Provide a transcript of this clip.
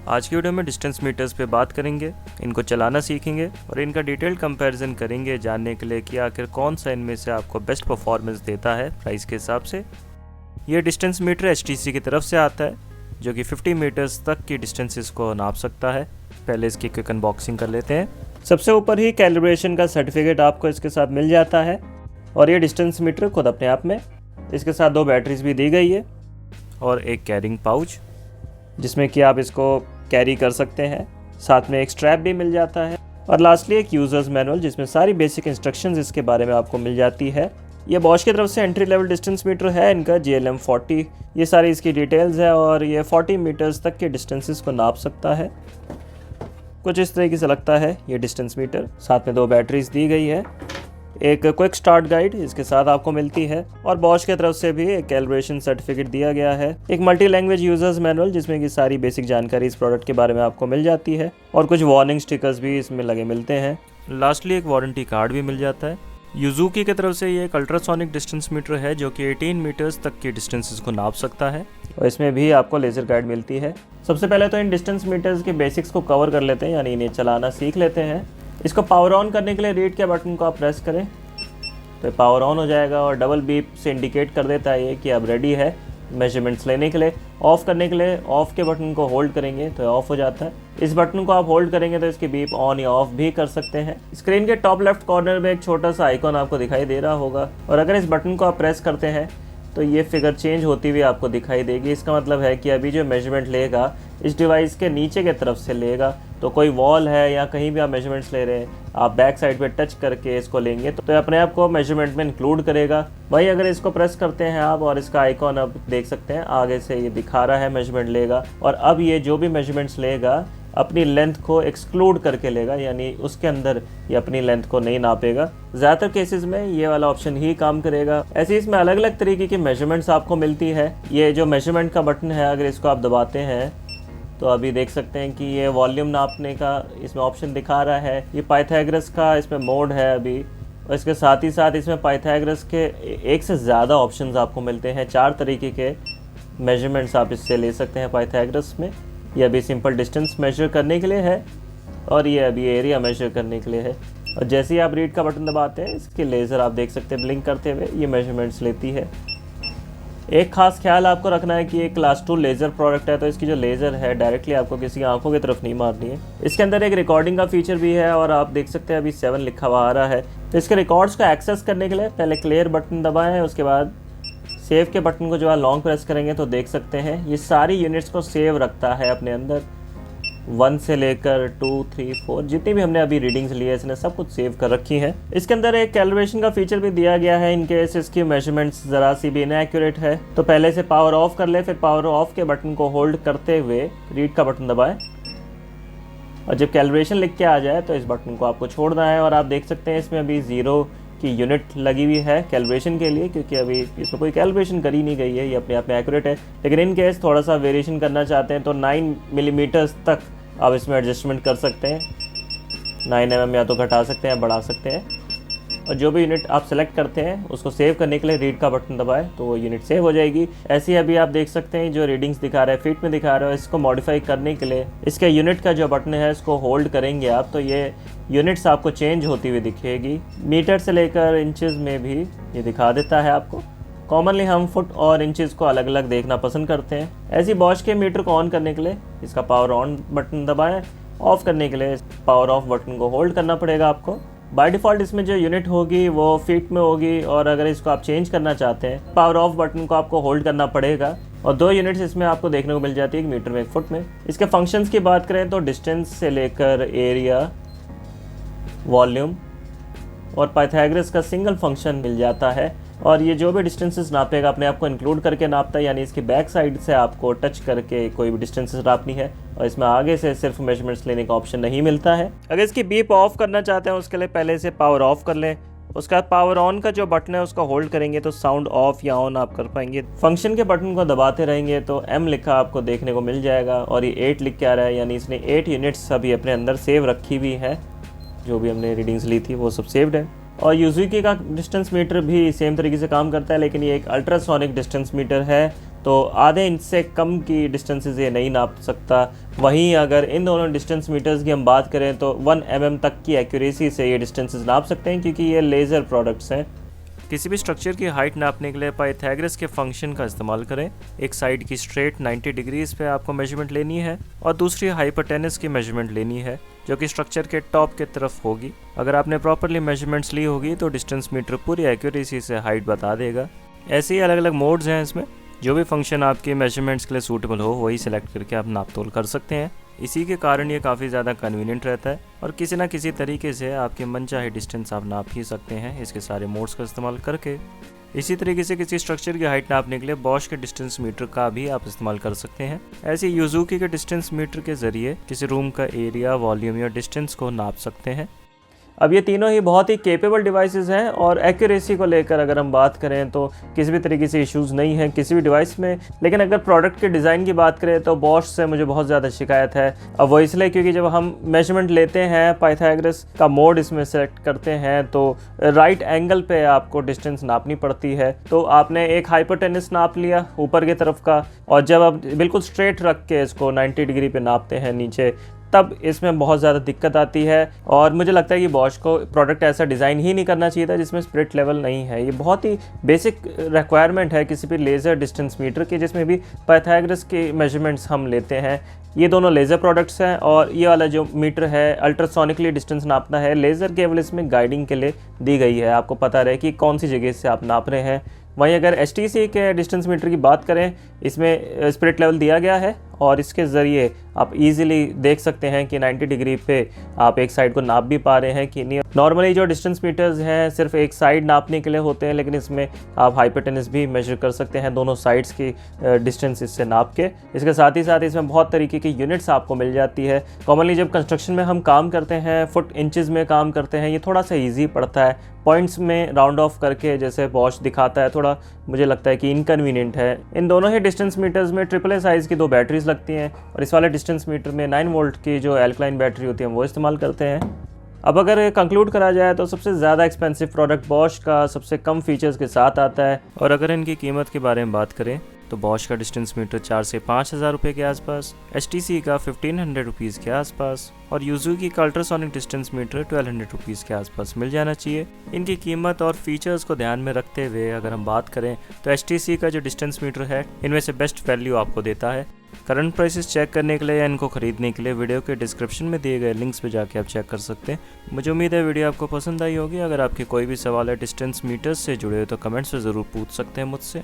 आज की वीडियो में डिस्टेंस मीटर्स पे बात करेंगे, इनको चलाना सीखेंगे और इनका डिटेल्ड कंपैरिजन करेंगे जानने के लिए कि आखिर कौन सा इनमें से आपको बेस्ट परफॉर्मेंस देता है प्राइस के हिसाब से। ये डिस्टेंस मीटर HTC की तरफ से आता है जो कि 50 मीटर्स तक की डिस्टेंसेस को नाप सकता है। पहले इसकी क्विक अनबॉक्सिंग कर लेते हैं। सबसे ऊपर ही कैलिब्रेशन का सर्टिफिकेट आपको इसके साथ मिल जाता है और ये डिस्टेंस मीटर खुद अपने आप में, इसके साथ 2 बैटरीज भी दी गई है और एक कैरिंग पाउच जिसमें कि आप इसको कैरी कर सकते हैं। साथ में एक स्ट्रैप भी मिल जाता है और लास्टली एक यूज़र्स मैनुअल जिसमें सारी बेसिक इंस्ट्रक्शंस इसके बारे में आपको मिल जाती है। ये बॉश की तरफ से एंट्री लेवल डिस्टेंस मीटर है इनका GLM40। ये सारी इसकी डिटेल्स है और ये 40 मीटर्स तक के डिस्टेंसेस को नाप सकता है। कुछ इस तरीके से लगता है ये डिस्टेंस मीटर। साथ में 2 बैटरीज दी गई है, एक क्विक स्टार्ट गाइड इसके साथ आपको मिलती है और बॉश की तरफ से भी एक कैलिब्रेशन सर्टिफिकेट दिया गया है, एक मल्टी लैंग्वेज यूजर्स मैनुअल जिसमें कि सारी बेसिक जानकारी इस प्रोडक्ट के बारे में आपको मिल जाती है और कुछ वार्निंग स्टिकर्स भी इसमें लगे मिलते हैं। लास्टली एक वारंटी कार्ड भी मिल जाता है। यूजुकी की तरफ से ये एक अल्ट्रासोनिक डिस्टेंस मीटर है जो कि 18 मीटर्स तक की डिस्टेंसेस को नाप सकता है और इसमें भी आपको लेज़र गाइड मिलती है। सबसे पहले तो इन डिस्टेंस मीटर्स के बेसिक्स को कवर कर लेते हैं, यानी इन्हें चलाना सीख लेते हैं। इसको पावर ऑन करने के लिए रीड के बटन को आप प्रेस करें तो पावर ऑन हो जाएगा और डबल बीप से इंडिकेट कर देता है ये कि अब रेडी है मेजरमेंट्स लेने के लिए। ऑफ़ करने के लिए ऑफ़ के बटन को होल्ड करेंगे तो ऑफ़ हो जाता है। इस बटन को आप होल्ड करेंगे तो इसकी बीप ऑन या ऑफ भी कर सकते हैं। स्क्रीन के टॉप लेफ्ट कॉर्नर में एक छोटा सा आइकॉन आपको दिखाई दे रहा होगा और अगर इस बटन को आप प्रेस करते हैं तो ये फिगर चेंज होती हुई आपको दिखाई देगी। इसका मतलब है कि अभी जो मेजरमेंट लेगा इस डिवाइस के नीचे की तरफ से लेगा, तो कोई वॉल है या कहीं भी आप मेजरमेंट्स ले रहे हैं, आप बैक साइड पे टच करके इसको लेंगे तो अपने आप को मेजरमेंट में इंक्लूड करेगा। वही अगर इसको प्रेस करते हैं आप और इसका आइकॉन आप देख सकते हैं आगे से ये दिखा रहा है मेजरमेंट लेगा और अब ये जो भी मेजरमेंट्स लेगा अपनी लेंथ को एक्सक्लूड करके लेगा, यानी उसके अंदर ये अपनी लेंथ को नहीं नापेगा। ज़्यादातर केसेस में ये वाला ऑप्शन ही काम करेगा। ऐसे इसमें अलग अलग तरीके की मेजरमेंट्स आपको मिलती है। ये जो मेजरमेंट का बटन है अगर इसको आप दबाते हैं तो अभी देख सकते हैं कि ये वॉल्यूम नापने का इसमें ऑप्शन दिखा रहा है। ये पाइथागोरस का इसमें मोड है अभी और इसके साथ ही साथ इसमें पाइथागोरस के एक से ज़्यादा ऑप्शंस आपको मिलते हैं। 4 तरीके के मेजरमेंट्स आप इससे ले सकते हैं पाइथागोरस में। ये अभी सिंपल डिस्टेंस मेजर करने के लिए है और ये अभी एरिया मेजर करने के लिए है। और जैसे ही आप रीड का बटन दबाते हैं इसके लेज़र आप देख सकते हैं ब्लिंक करते हुए ये मेजरमेंट्स लेती है। एक खास ख्याल आपको रखना है कि ये क्लास 2 लेज़र प्रोडक्ट है तो इसकी जो लेज़र है डायरेक्टली आपको किसी आंखों की तरफ नहीं मारनी है। इसके अंदर एक रिकॉर्डिंग का फीचर भी है और आप देख सकते हैं अभी 7 लिखा हुआ आ रहा है। तो इसके रिकॉर्ड्स को एक्सेस करने के लिए पहले क्लियर बटन दबाएं, उसके बाद सेव के बटन को जो है लॉन्ग प्रेस करेंगे तो देख सकते हैं ये सारी यूनिट्स को सेव रखता है अपने अंदर। 1 से लेकर 2, 3, 4 जितनी भी हमने अभी रीडिंग्स ली है इसने सब कुछ सेव कर रखी है। इसके अंदर एक कैलिब्रेशन का फीचर भी दिया गया है इन केस इसकी मेजरमेंट्स ज़रा सी भी इनएक्यूरेट है तो पहले से पावर ऑफ कर ले, फिर पावर ऑफ के बटन को होल्ड करते हुए रीड का बटन दबाएं और जब कैलिब्रेशन लिख के आ जाए तो इस बटन को आपको छोड़ना है। और आप देख सकते हैं इसमें अभी 0 की यूनिट लगी हुई है कैलिब्रेशन के लिए, क्योंकि अभी इसमें कोई कैलिब्रेशन करी नहीं गई है, ये अपने आप में एक्यूरेट है। लेकिन इन केस थोड़ा सा वेरिएशन करना चाहते हैं तो 9 मिलीमीटर्स तक आप इसमें एडजस्टमेंट कर सकते हैं। 9 mm या तो घटा सकते हैं, बढ़ा सकते हैं। और जो भी यूनिट आप सेलेक्ट करते हैं उसको सेव करने के लिए रीड का बटन दबाएं तो वो यूनिट सेव हो जाएगी। ऐसे ही अभी आप देख सकते हैं जो रीडिंग्स दिखा रहा है फीट में दिखा रहा है, इसको मॉडिफाई करने के लिए इसके यूनिट का जो बटन है इसको होल्ड करेंगे आप तो ये यूनिट्स आपको चेंज होती हुई दिखेगी। मीटर से लेकर इंचेस में भी ये दिखा देता है आपको। कॉमनली हम फुट और इंचेस को अलग अलग देखना पसंद करते हैं। ऐसी बॉश के मीटर को ऑन करने के लिए इसका पावर ऑन बटन दबाएं, ऑफ करने के लिए पावर ऑफ बटन को होल्ड करना पड़ेगा आपको। बाय डिफ़ॉल्ट इसमें जो यूनिट होगी वो फीट में होगी और अगर इसको आप चेंज करना चाहते हैं पावर ऑफ बटन को आपको होल्ड करना पड़ेगा और 2 यूनिट्स इसमें आपको देखने को मिल जाती है, 1 मीटर में 1 फुट में। इसके फंक्शंस की बात करें तो डिस्टेंस से लेकर एरिया, वॉल्यूम और पाइथागोरस का सिंगल फंक्शन मिल जाता है और ये जो भी डिस्टेंसेस नापेगा अपने आप को इंक्लूड करके नापता है, यानी इसकी बैक साइड से आपको टच करके कोई भी डिस्टेंसेस नापनी है और इसमें आगे से सिर्फ मेजरमेंट्स लेने का ऑप्शन नहीं मिलता है। अगर इसकी बीप ऑफ करना चाहते हैं उसके लिए पहले से पावर ऑफ कर लें, उसका पावर ऑन का जो बटन है उसका होल्ड करेंगे तो साउंड ऑफ या ऑन आप कर पाएंगे। फंक्शन के बटन को दबाते रहेंगे तो M लिखा आपको देखने को मिल जाएगा और ये 8 लिख के आ रहा है, यानी इसने 8 यूनिट्स अभी अपने अंदर सेव रखी हुई है। जो भी हमने रीडिंग्स ली थी वो सब सेव्ड है। और यूजुकी का डिस्टेंस मीटर भी सेम तरीके से काम करता है, लेकिन ये एक अल्ट्रासोनिक डिस्टेंस मीटर है तो आधे इंच से कम की डिस्टेंसेस ये नहीं नाप सकता। वहीं अगर इन दोनों डिस्टेंस मीटर्स की हम बात करें तो 1 mm तक की एक्यूरेसी से ये डिस्टेंसेस नाप सकते हैं, क्योंकि ये लेज़र प्रोडक्ट्स हैं। किसी भी स्ट्रक्चर की हाइट नापने के लिए पाइथागोरस के फंक्शन का इस्तेमाल करें। एक साइड की स्ट्रेट 90 डिग्रीज पे आपको मेजरमेंट लेनी है और दूसरी हाइपोटेनस की मेजरमेंट लेनी है, जो कि स्ट्रक्चर के टॉप की तरफ होगी। अगर आपने प्रॉपरली मेजरमेंट्स ली होगी तो डिस्टेंस मीटर पूरी एक्यूरेसी से हाइट बता देगा। ऐसे ही अलग अलग मोड्स हैं इसमें, जो भी फंक्शन आपके मेजरमेंट्स के लिए सूटेबल हो वही सिलेक्ट करके आप नाप तोल कर सकते हैं। इसी के कारण ये काफ़ी ज़्यादा कन्वीनियंट रहता है और किसी ना किसी तरीके से आपके मनचाहे डिस्टेंस आप नाप ही सकते हैं इसके सारे मोड्स का इस्तेमाल करके। इसी तरीके से किसी स्ट्रक्चर की हाइट नापने के लिए बॉश के डिस्टेंस मीटर का भी आप इस्तेमाल कर सकते हैं। ऐसे यूजुकी के डिस्टेंस मीटर के ज़रिए किसी रूम का एरिया, वॉल्यूम या डिस्टेंस को नाप सकते हैं। अब ये तीनों ही बहुत ही केपेबल डिवाइसेस हैं और एक्यूरेसी को लेकर अगर हम बात करें तो किसी भी तरीके से इश्यूज़ नहीं हैं किसी भी डिवाइस में। लेकिन अगर प्रोडक्ट के डिज़ाइन की बात करें तो बॉश से मुझे बहुत ज़्यादा शिकायत है। अब वो इसलिए क्योंकि जब हम मेजरमेंट लेते हैं, पाइथागोरस का मोड इसमें सेलेक्ट करते हैं तो राइट एंगल पे आपको डिस्टेंस नापनी पड़ती है। तो आपने एक हाइपोटेनस नाप लिया ऊपर की तरफ का, और जब आप बिल्कुल स्ट्रेट रख के इसको 90 डिग्री पे नापते हैं नीचे, तब इसमें बहुत ज़्यादा दिक्कत आती है। और मुझे लगता है कि बॉश को प्रोडक्ट ऐसा डिज़ाइन ही नहीं करना चाहिए था जिसमें स्प्लिट लेवल नहीं है। ये बहुत ही बेसिक रिक्वायरमेंट है किसी भी लेज़र डिस्टेंस मीटर की, जिसमें भी पाइथागोरस के मेजरमेंट्स हम लेते हैं। ये दोनों लेज़र प्रोडक्ट्स हैं और ये वाला जो मीटर है अल्ट्रासोनिकली डिस्टेंस नापना है। लेज़र केवल इसमें गाइडिंग के लिए दी गई है, आपको पता रहे कि कौन सी जगह से आप नाप रहे हैं। वहीं अगर HTC के डिस्टेंस मीटर की बात करें, इसमें स्पिरिट लेवल दिया गया है और इसके ज़रिए आप इजीली देख सकते हैं कि 90 डिग्री पे आप एक साइड को नाप भी पा रहे हैं कि नहीं। नॉर्मली जो डिस्टेंस मीटर्स हैं सिर्फ एक साइड नापने के लिए होते हैं, लेकिन इसमें आप हाइपोटेनस भी मेजर कर सकते हैं, दोनों साइड्स की डिस्टेंस इससे नाप के। इसके साथ ही साथ इसमें बहुत तरीके की यूनिट्स आपको मिल जाती है। कॉमनली जब कंस्ट्रक्शन में हम काम करते हैं, फुट इंचज़ में काम करते हैं, ये थोड़ा सा ईजी पड़ता है। पॉइंट्स में राउंड ऑफ करके जैसे बॉश दिखाता है, थोड़ा मुझे लगता है कि इनकन्वीनियंट है। इन दोनों ही डिस्टेंस मीटर्स में AAA साइज़ की 2 बैटरीज लगती हैं और इस वाले डिस्टेंस मीटर में 9 वोल्ट की जो एल्कलाइन बैटरी होती है वो इस्तेमाल करते हैं। अब अगर कंक्लूड करा जाए तो सबसे ज़्यादा एक्सपेंसिव प्रोडक्ट बॉश का सबसे कम फीचर्स के साथ आता है। और अगर इनकी कीमत के बारे में बात करें तो बॉश का डिस्टेंस मीटर 4 से 5 हज़ार रुपये के आसपास, HTC का 1500 रुपीज़ के आसपास और यूजुकी का अल्ट्रासोनिक डिस्टेंस मीटर 1200 रुपीज़ के आसपास मिल जाना चाहिए। इनकी कीमत और फीचर्स को ध्यान में रखते हुए अगर हम बात करें तो HTC का जो डिस्टेंस मीटर है इनमें से बेस्ट वैल्यू आपको देता है। करंट प्राइसेस चेक करने के लिए या इनको खरीदने के लिए वीडियो के डिस्क्रिप्शन में दिए गए लिंक्स पे जाके आप चेक कर सकते हैं। मुझे उम्मीद है वीडियो आपको पसंद आई होगी। अगर आपके कोई भी सवाल है डिस्टेंस मीटर्स से जुड़े हुए तो कमेंट्स में ज़रूर पूछ सकते हैं मुझसे।